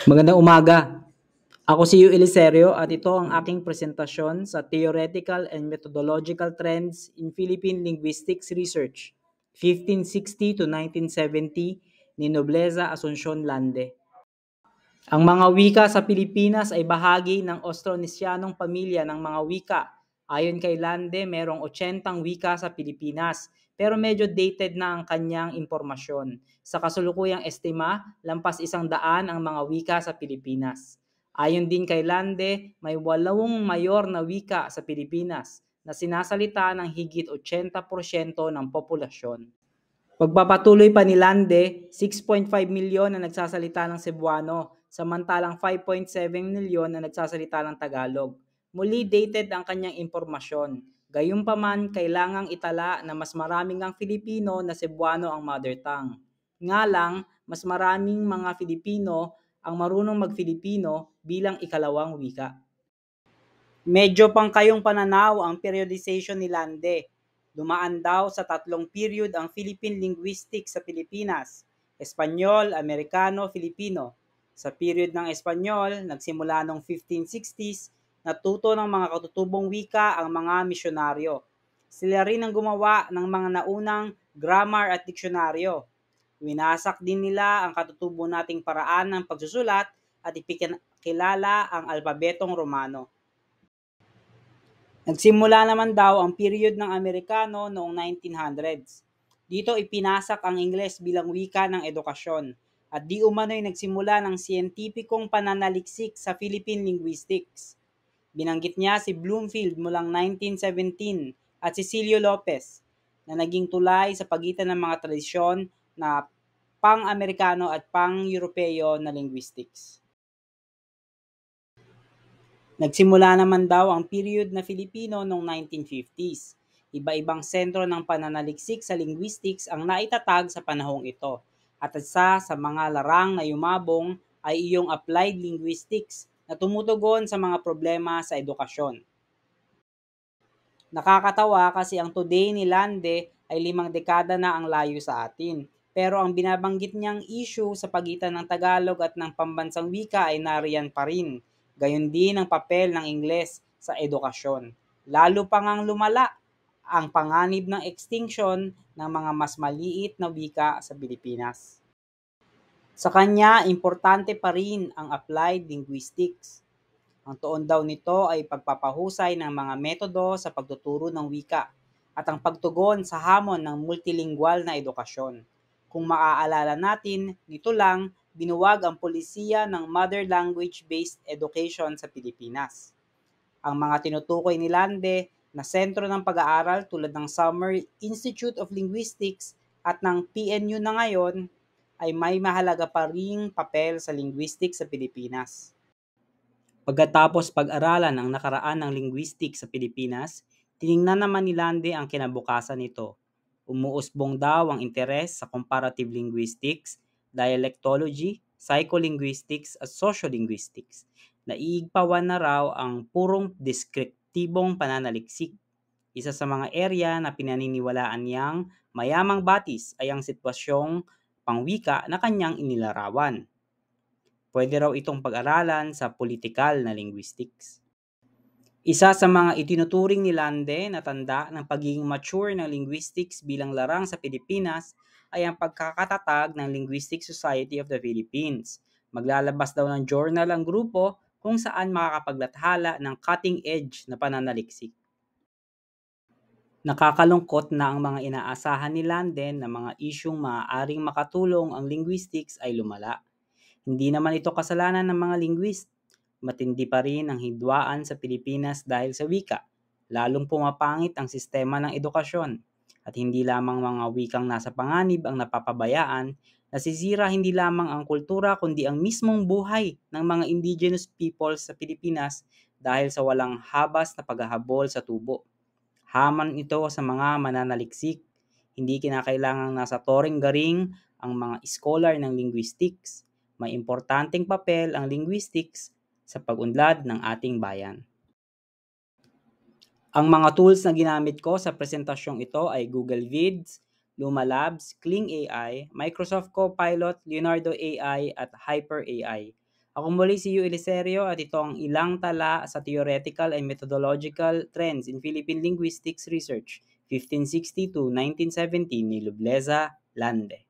Magandang umaga. Ako si Yu Eliserio at ito ang aking presentasyon sa Theoretical and Methodological Trends in Philippine Linguistics Research, 1560 to 1970 ni Nobleza Asuncion Lande. Ang mga wika sa Pilipinas ay bahagi ng Austronesianong pamilya ng mga wika. Ayon kay Lande, merong 80 wika sa Pilipinas, pero medyo dated na ang kanyang impormasyon. Sa kasulukuyang estima, lampas 100 ang mga wika sa Pilipinas. Ayon din kay Lande, may 8 mayor na wika sa Pilipinas na sinasalita ng higit 80% ng populasyon. Pagpapatuloy pa ni Lande, 6.5 milyon na nagsasalita ng Cebuano, samantalang 5.7 milyon na nagsasalita ng Tagalog. Muli dated ang kanyang impormasyon. Gayunpaman, kailangang itala na mas maraming ang Filipino na Cebuano ang mother tongue. Nga lang, mas maraming mga Filipino ang marunong mag-Filipino bilang ikalawang wika. Medyo pang kayong pananaw ang periodization ni Lande. Dumaan daw sa 3 period ang Philippine linguistics sa Pilipinas: Espanyol, Amerikano, Filipino. Sa period ng Espanyol, nagsimula noong 1560s, natuto ng mga katutubong wika ang mga misyonaryo. Sila rin ang gumawa ng mga naunang grammar at diksyonaryo. Winasak din nila ang katutubo nating paraan ng pagsusulat at ipinakilala ang alpabetong Romano. Nagsimula naman daw ang period ng Amerikano noong 1900s. Dito ipinasak ang Ingles bilang wika ng edukasyon at di umano'y nagsimula ng siyentipikong pananaliksik sa Philippine linguistics. Binanggit niya si Bloomfield mulang 1917 at Cecilio Lopez na naging tulay sa pagitan ng mga tradisyon na pang-Amerikano at pang-Europeo na linguistics. Nagsimula naman daw ang period na Filipino noong 1950s. Iba-ibang sentro ng pananaliksik sa linguistics ang naitatag sa panahong ito. At isa sa mga larang na yumabong ay iyong applied linguistics na tumutugon sa mga problema sa edukasyon. Nakakatawa kasi ang today ni Lande ay 5 dekada na ang layo sa atin. Pero ang binabanggit niyang issue sa pagitan ng Tagalog at ng pambansang wika ay nariyan pa rin. Gayon din ang papel ng Ingles sa edukasyon. Lalo pa ngang lumala ang panganib ng extinction ng mga mas maliit na wika sa Pilipinas. Sa kanya, importante pa rin ang applied linguistics. Ang tuon daw nito ay pagpapahusay ng mga metodo sa pagtuturo ng wika at ang pagtugon sa hamon ng multilingual na edukasyon. Kung maaalala natin, dito lang binuwag ang polisiya ng mother language-based education sa Pilipinas. Ang mga tinutukoy ni Lande na sentro ng pag-aaral tulad ng Summer Institute of Linguistics at ng PNU na ngayon ay may mahalaga pa ring papel sa linguistics sa Pilipinas. Pagkatapos pag-aralan ang nakaraan ng linguistics sa Pilipinas, tiningnan naman ni Lande ang kinabukasan nito. Umuusbong daw ang interes sa comparative linguistics, dialectology, psycholinguistics at sociolinguistics. Naiigpawan na raw ang purong deskriptibong pananaliksik. Isa sa mga area na pinaniniwalaan niyang mayamang batis ay ang sitwasyong pangwika na kanyang inilarawan. Pwede raw itong pag-aralan sa political na linguistics. Isa sa mga itinuturing ni Lande na tanda ng pagiging mature ng linguistics bilang larang sa Pilipinas ay ang pagkakatatag ng Linguistic Society of the Philippines. Maglalabas daw ng journal ang grupo kung saan makakapaglathala ng cutting-edge na pananaliksik. Nakakalungkot na ang mga inaasahan ni Lande na mga isyung maaaring makatulong ang linguistics ay lumala. Hindi naman ito kasalanan ng mga linguist. Matindi pa rin ang hidwaan sa Pilipinas dahil sa wika. Lalong pumapangit ang sistema ng edukasyon. At hindi lamang mga wikang nasa panganib ang napapabayaan, nasisira hindi lamang ang kultura kundi ang mismong buhay ng mga indigenous peoples sa Pilipinas dahil sa walang habas na paghahabol sa tubo. Haman ito sa mga mananaliksik. Hindi kinakailangang nasa toring garing ang mga scholar ng linguistics. May importanteng papel ang linguistics sa pag-unlad ng ating bayan. Ang mga tools na ginamit ko sa presentasyong ito ay Google Vids, Luma Labs, Kling AI, Microsoft Copilot, Leonardo AI at Hyper AI. Ako muli si Yu Eliserio at ito ang ilang tala sa theoretical and methodological trends in Philippine linguistics research, 1560 to 1917 ni Lubleza Lande.